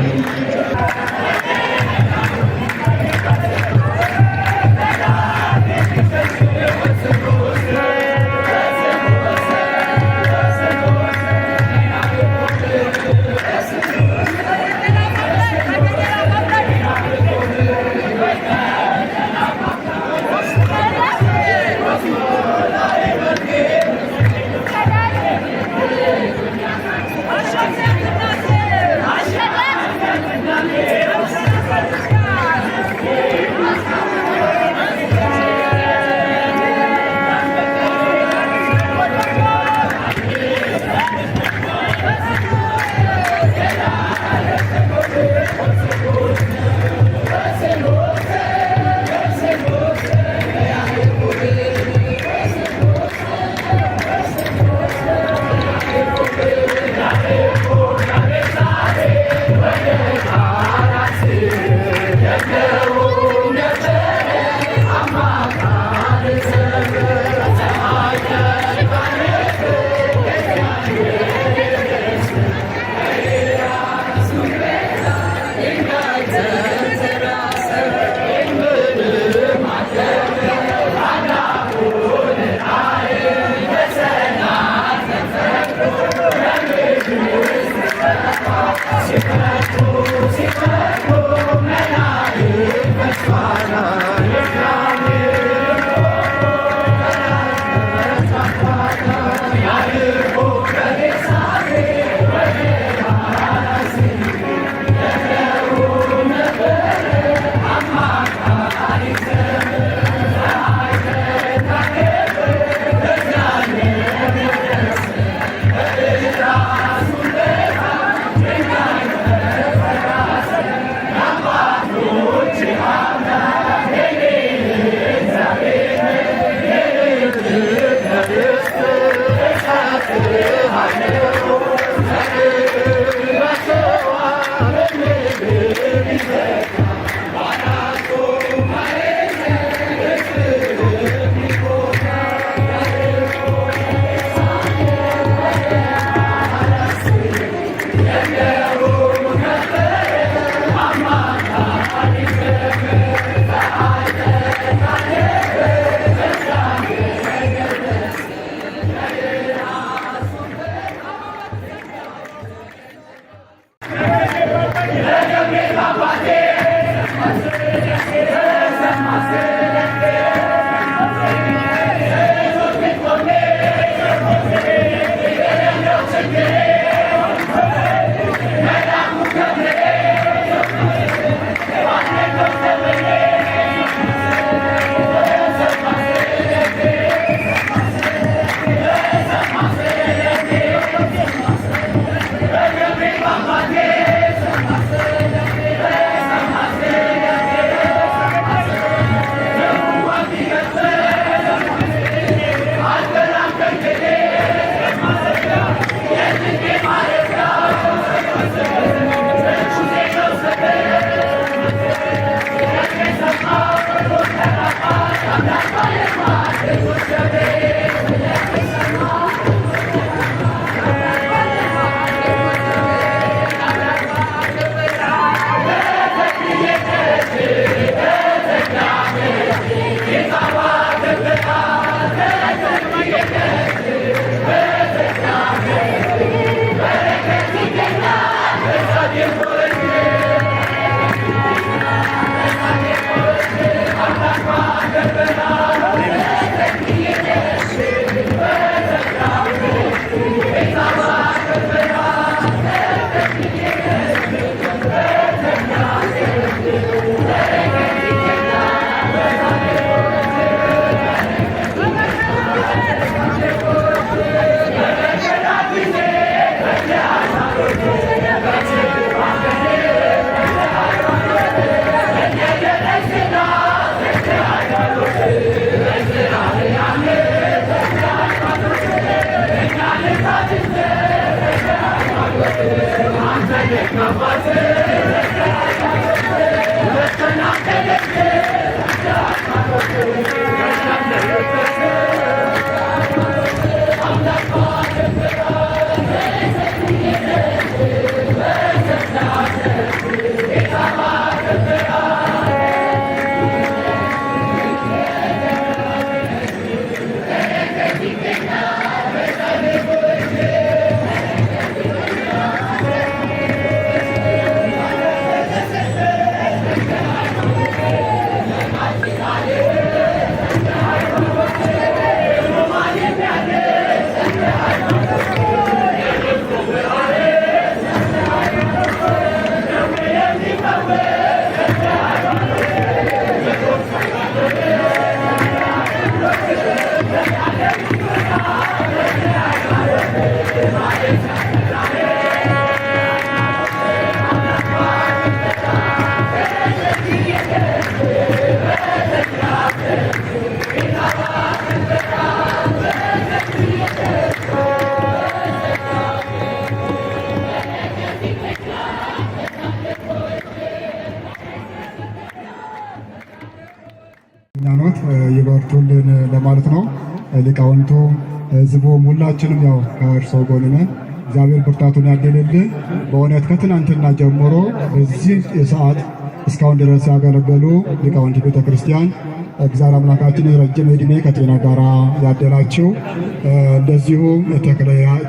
Let's go. ሃይማኖት ይበርቱልን ለማለት ነው። ሊቃውንቱ ሕዝቡም ሁላችንም ያው ከእርሶ ጎን ነን። እግዚአብሔር ብርታቱን ያድልልን። በእውነት ከትናንትና ጀምሮ በዚህ ሰዓት እስካሁን ድረስ ያገለገሉ ሊቃውንት ቤተ ክርስቲያን እግዚአብሔር አምላካችን ረጅም ዕድሜ ከጤና ጋር ያደላቸው፣ እንደዚሁም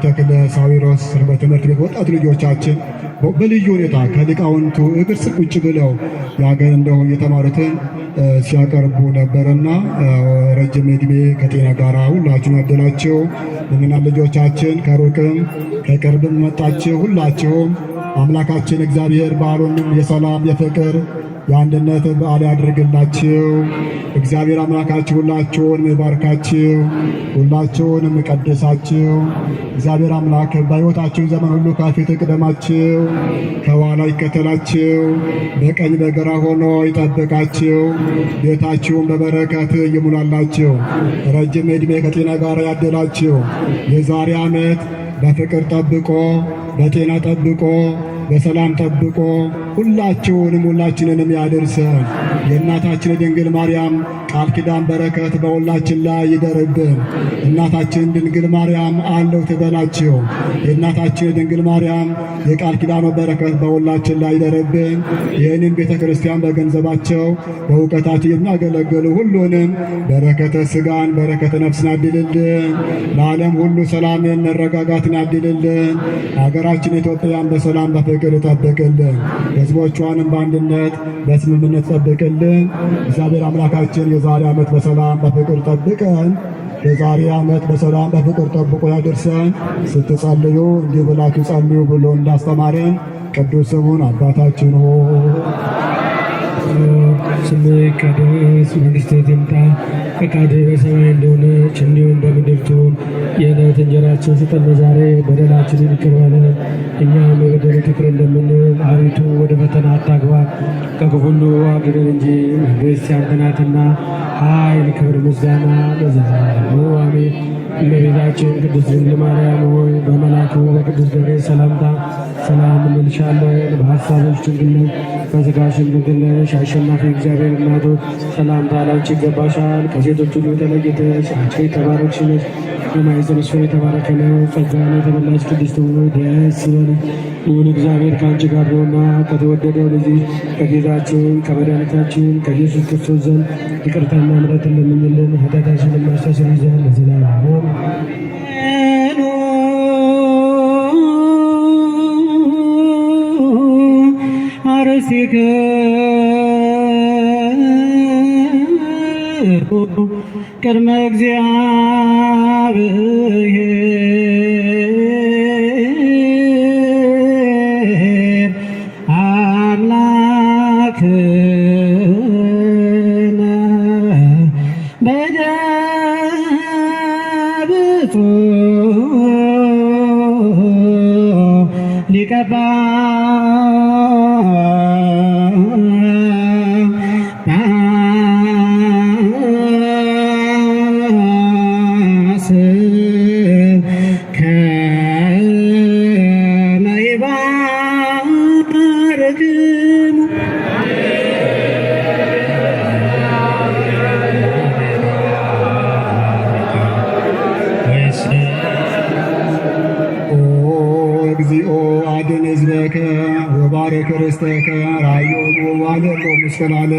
ተክለ ሳዊሮስ በትምህርት ቤት ወጣት ልጆቻችን በልዩ ሁኔታ ከሊቃውንቱ እግር ስር ቁጭ ብለው ያገር እንደው የተማሩትን ሲያቀርቡ ነበርና ረጅም ዕድሜ ከጤና ጋር ሁላችሁም ያደላቸው። ምእመናን ልጆቻችን ከሩቅም ከቅርብም መጣችሁ ሁላችሁም አምላካችን እግዚአብሔር በዓሉንም የሰላም የፍቅር የአንድነት በዓል ያድርግላችሁ። እግዚአብሔር አምላካችሁ ሁላችሁንም ይባርካችሁ፣ ሁላችሁንም ይቀድሳችሁ። እግዚአብሔር አምላክ በሕይወታችሁ ዘመን ሁሉ ከፊት ይቅደማችሁ፣ ከኋላ ይከተላችሁ፣ በቀኝ በግራ ሆኖ ይጠብቃችሁ፣ ቤታችሁን በበረከት ይሙላላችሁ፣ ረጅም ዕድሜ ከጤና ጋር ያደላችሁ። የዛሬ ዓመት በፍቅር ጠብቆ በጤና ጠብቆ በሰላም ጠብቆ ሁላችንንም ያደርሰን። የእናታችን ድንግል ማርያም ቃል ኪዳን በረከት በሁላችን ላይ ይደርብን። እናታችን ድንግል ማርያም አለው ትበላችሁ። የእናታችን ድንግል ማርያም የቃል ኪዳኑ በረከት በሁላችን ላይ ይደርብን። ይህንን ቤተ ክርስቲያን በገንዘባቸው በእውቀታቸው የሚያገለግሉ ሁሉንም በረከተ ሥጋን በረከተ ነፍስን ያድልልን። ለዓለም ሁሉ ሰላምን መረጋጋትን ያድልልን። ሀገራችን ኢትዮጵያን በሰላም በፍቅር ይጠብቅልን። ሕዝቦቿንም በአንድነት በስምምነት ጠብቅልን። እግዚአብሔር አምላካችን የዛሬ ዓመት በሰላም በፍቅር ጠብቀን የዛሬ ዓመት በሰላም በፍቅር ጠብቆ ያደርሰን። ስትጸልዩ እንዲህ ብላችሁ ጸልዩ ብሎ እንዳስተማረን ቅዱስ ስሙን አባታችን ሆይ ስምህ ይቀደስ፣ መንግሥትህ ትምጣ፣ ፈቃድህ በሰማይ እንደሆነች እንዲሁም በምድር ትሁን። የዕለት እንጀራችንን ስጠን ዛሬ፣ በደላችንን ይቅር በለን እኛም የበደሉንን ይቅር እንደምንል፣ አቤቱ ወደ ፈተና አታግባን ከክፉ ሁሉ አድነን እንጂ መንግሥት ያንተ ናትና ኃይል፣ ክብር፣ ምስጋና ለዘላለሙ አሜን። እመቤታችን ቅድስት ድንግል ማርያም ሆይ በመልአኩ በቅዱስ ገብርኤል ሰላምታ ሰላም እንልሻለን። በሐሳብሽ ድንግል ነሽ፣ በሥጋሽም ድንግል ነሽ። አሸናፊ እግዚአብሔር እናት ሆይ ሰላምታ ላንቺ ይገባሻል። ከሴቶች ሁሉ ተለይተሽ አንቺ የተባረክሽ ነሽ፣ የማኅፀንሽ ፍሬ የተባረከ ነው። ጸጋን የተመላሽ ቅድስት ሆይ ደስ ይበልሽ፣ ልዑል እግዚአብሔር ከአንቺ ጋር ነውና ከተወደደው ልጅሽ ከጌታችን ከመድኃኒታችን ከኢየሱስ ክርስቶስ ዘንድ ይቅርታና ምሕረትን ለምኝልን ኃጢአታችንን ማስተስረይ ዘንድ ለዘላለሙ አርሴከ ቅድመ እግዚአብሔር አምላክነ በደብጾ ሊቀ እግዚኦ አድን ሕዝበከ ወባርክ ርስተከ ራእዮሙ ዋለቆ ምስከላለ።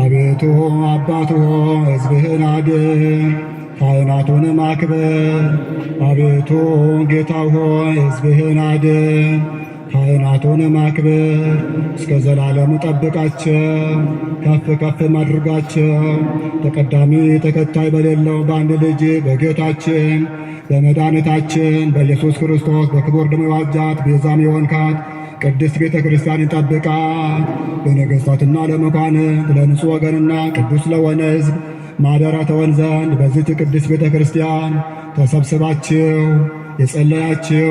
አቤቱ አባቶ ሕዝብህን አድን፣ ካህናቱንም አክብር። አቤቱ ጌታ ሆይ ሕዝብህን አድን፣ ካህናቱንም አክብር። እስከ ዘላለሙ ጠብቃቸው፣ ከፍ ከፍ አድርጋቸው። ተቀዳሚ ተከታይ በሌለው በአንድ ልጅ በጌታችን በመድኃኒታችን በኢየሱስ ክርስቶስ በክቡር ደሙ የዋጃት ቤዛም የሆንካት ቅድስት ቤተ ክርስቲያን ይጠብቃት። ለነገሥታትና ለመኳንንት ለንጹሕ ወገንና ቅዱስ ለሆነ ሕዝብ ማደሪያ ትሆን ዘንድ በዚህች ቅድስት ቤተ ክርስቲያን ተሰብስባችሁ የጸለያችሁ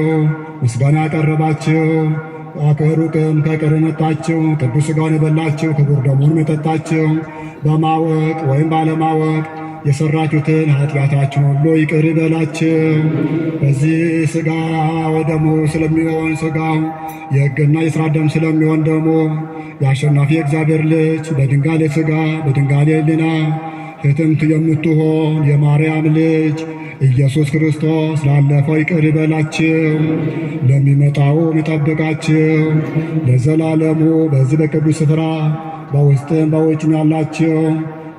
ምስጋና ያቀረባችሁ ከሩቅም ከቅርብ የመጣችሁ ቅዱስ ሥጋውን የበላችሁ ክቡር ደሙንም የጠጣችሁ በማወቅ ወይም ባለማወቅ የሰራችሁትን ኃጢአታችን ሁሉ ይቅር ይበላችሁ። በዚህ ሥጋ ወደሙ ስለሚሆን ሥጋው የሕግና የሥርዓት ደም ስለሚሆን ደግሞ የአሸናፊ የእግዚአብሔር ልጅ በድንጋሌ ሥጋ በድንጋሌ ሕሊና ሕትምት የምትሆን የማርያም ልጅ ኢየሱስ ክርስቶስ ላለፈው ይቅር ይበላችሁ፣ ለሚመጣውም ይጠብቃችሁ ለዘላለሙ። በዚህ በቅዱስ ስፍራ በውስጥም በውጭም ያላችሁ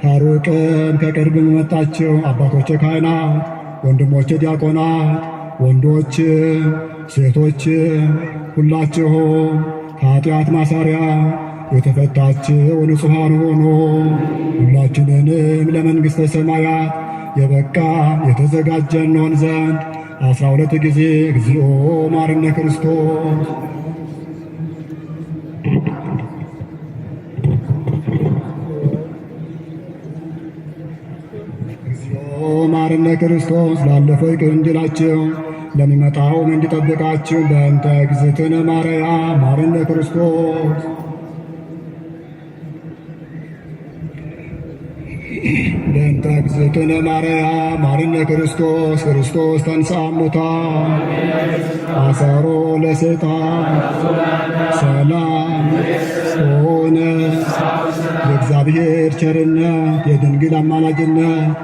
ከሩቅም ከቅርብም መጣችሁ አባቶች ካህናት፣ ወንድሞች ዲያቆናት፣ ወንዶች ሴቶች ሁላችሁ ከኃጢአት ማሰሪያ የተፈታችሁ ንጹሐን ሆኖ ሁላችንንም ለመንግሥተ ሰማያት የበቃ የተዘጋጀን እንሆን ዘንድ 12 ጊዜ እግዚኦ መሐረነ ክርስቶስ መሐረነ ክርስቶስ ላለፈው ይቅር እንዲላችሁ ለሚመጣውም እንዲጠብቃችሁ በእንተ እግዝእትነ ማርያም መሐረነ ክርስቶስ በእንተ እግዝእትነ ማርያም መሐረነ ክርስቶስ ክርስቶስ ተንሥአ እሙታን አሰሮ ለሰይጣን ሰላም ሆነ። የእግዚአብሔር ቸርነት የድንግል አማላጅነት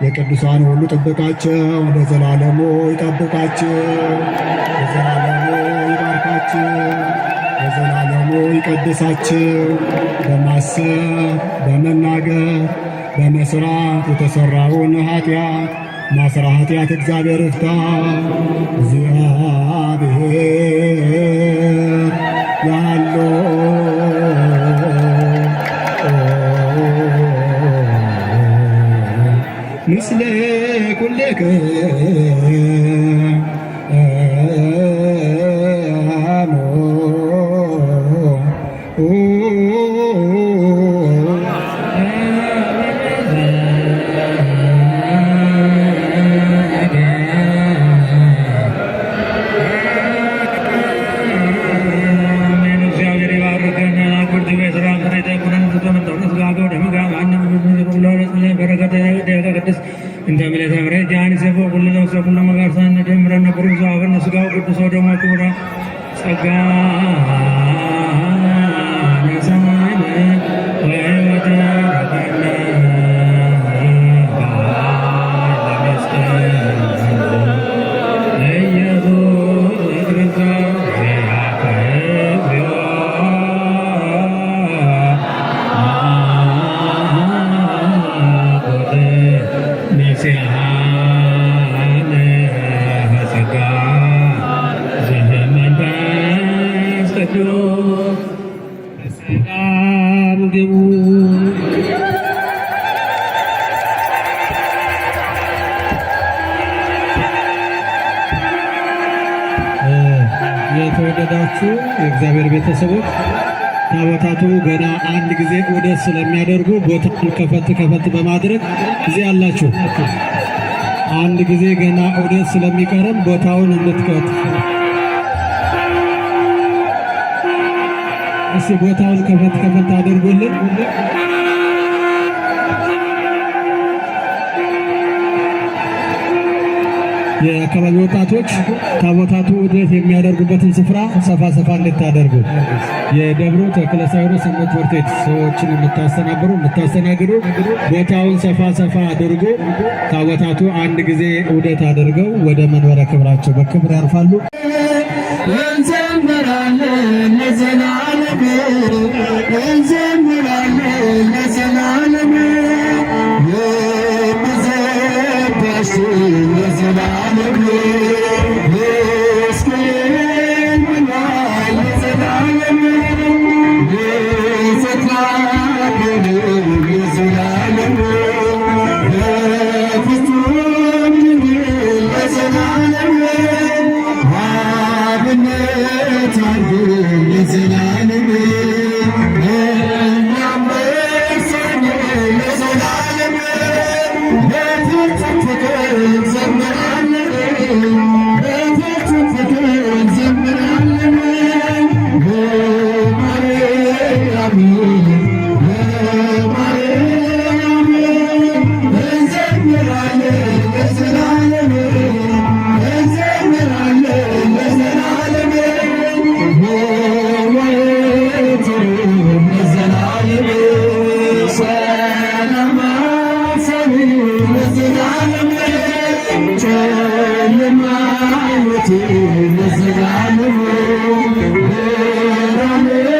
የቅዱሳን ሁሉ ጥበቃቸው ለዘላለሙ ይጠብቃቸው፣ ለዘላለሙ ይባርካቸው፣ ለዘላለሙ ይቀድሳቸው። በማሰብ በመናገር በመስራት የተሰራውን ኃጢአት ማስራ ኃጢአት እግዚአብሔር ይፍታ። እግዚአብሔር ያለው ምስለ ኩልክሙ የተወደዳችሁ የእግዚአብሔር ቤተሰቦች ታቦታቱ ገና አንድ ጊዜ ዑደት ስለሚያደርጉ ቦታውን ከፈት ከፈት በማድረግ እዚህ ያላችሁ አንድ ጊዜ ገና ዑደት ስለሚቀርም ቦታውን እንድትከቱ እስቲ ቦታውን ከፈት ከፈት አድርጉልን። የአካባቢ ወጣቶች ታቦታቱ ዑደት የሚያደርጉበትን ስፍራ ሰፋ ሰፋ እንድታደርጉ የደብሩ ተክለ ሳይሮስ ሰንበት ትምህርት ቤት ሰዎችን የምታስተናግዱ ቦታውን ሰፋ ሰፋ አድርጎ ታቦታቱ አንድ ጊዜ ዑደት አድርገው ወደ መንበረ ክብራቸው በክብር ያርፋሉ። እንዘምራለን ለዘላለም እንዘምራለን ለዘላለም የምዘባሽ ለዘላለም መስቀል ብሏል ለዘላለም የዘላለም ለዘላለም በፍጹም ድንግል ለዘላለም አብነት አድርገን ለዘላለም እናመሰግን ለዘላለም በፍጹም ፍቅር እንዘምራለን በፍጹም ፍቅር እንዘምራለን በማርያም በማርያም Yeah.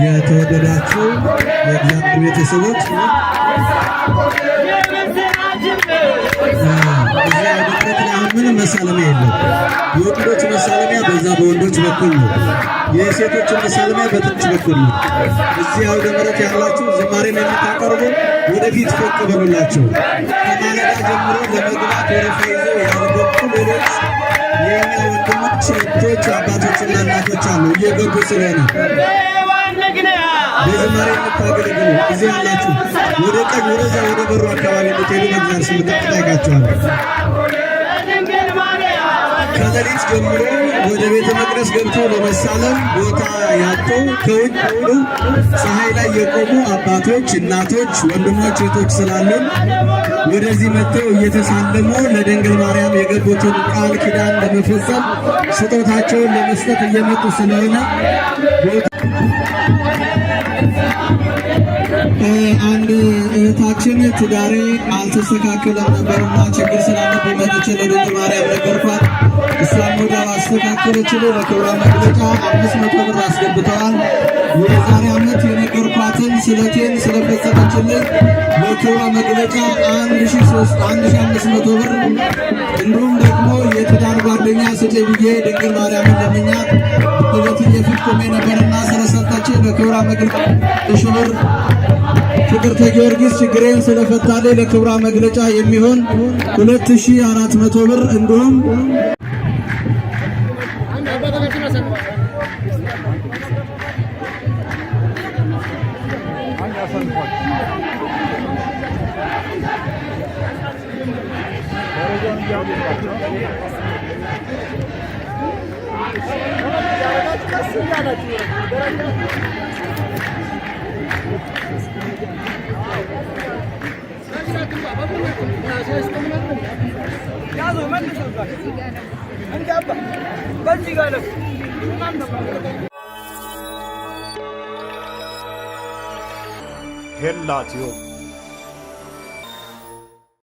የተወደዳችሁ የእግዚአብሔር ቤተሰቦች እዚህ አውደ ላይ አሁን ምንም መሳለሚያ የለም። የወንዶች መሳለሚያ በዛ በወንዶች በኩል ነው። የሴቶች መሳለሚያ በታች በኩል ነው። እዚህ አውደ ምሕረት ያላችሁ ዝማሬም የምታቀርቡ ወደፊት ፈቅ በሉላቸው። ከማለዳ ጀምሮ ለመግባት ወረፋ ይዘው ያልገቡ ሌሎች የእኛ ወንድሞች፣ እህቶች፣ አባቶችና እናቶች አሉ እየገቡ ስለሆነ በዝማሬ የምታገለግሉ እዚህ ያላችሁ ወደ ቀኝ ወደዛ ወደ በሩ አካባቢ እንድትሄዱ በእግዚአብሔር ስም ጠይቃችኋለሁ። ከሌሊት ጀምሮ ወደ ቤተ መቅደስ ገብተው ለመሳለም ቦታ ያጡ ከውጭ ሁሉ ፀሐይ ላይ የቆሙ አባቶች፣ እናቶች፣ ወንድሞች፣ እህቶች ስላሉን ወደዚህ መጥተው እየተሳለሙ ለድንግል ማርያም የገቡትን ቃል ኪዳን ለመፈጸም ስጦታቸውን ለመስጠት እየመጡ ስለሆነ አንድ እህታችን ትዳሬ አልተስተካከለም ነበርና ችግር ስላለብኝ መጥቼ ለድንግል ማርያም ነገርኳት። እሷም ወደ አስተካከለችልኝ። ለክብረ መግለጫ 500 ብር አስገብተዋል። የዛሬ ዓመት የነገርኳት ስለቴን ስለፈጸመችልኝ ለክብሯ መግለጫ 1500 ብር እንዲሁም ደግሞ የትዳር ጓደኛ ስጪ ብዬ ድንግል ማርያምን ለምኛት በትዬ ፊት ቆሜ ነበርና ስለሰጠችኝ ለክብሯ መግለጫ 1000 ብር ፍቅርተ ጊዮርጊስ ችግሬን ስለፈታልኝ ለክብሯ መግለጫ የሚሆን 2400 ብር እንዲሁም ሄላትዮ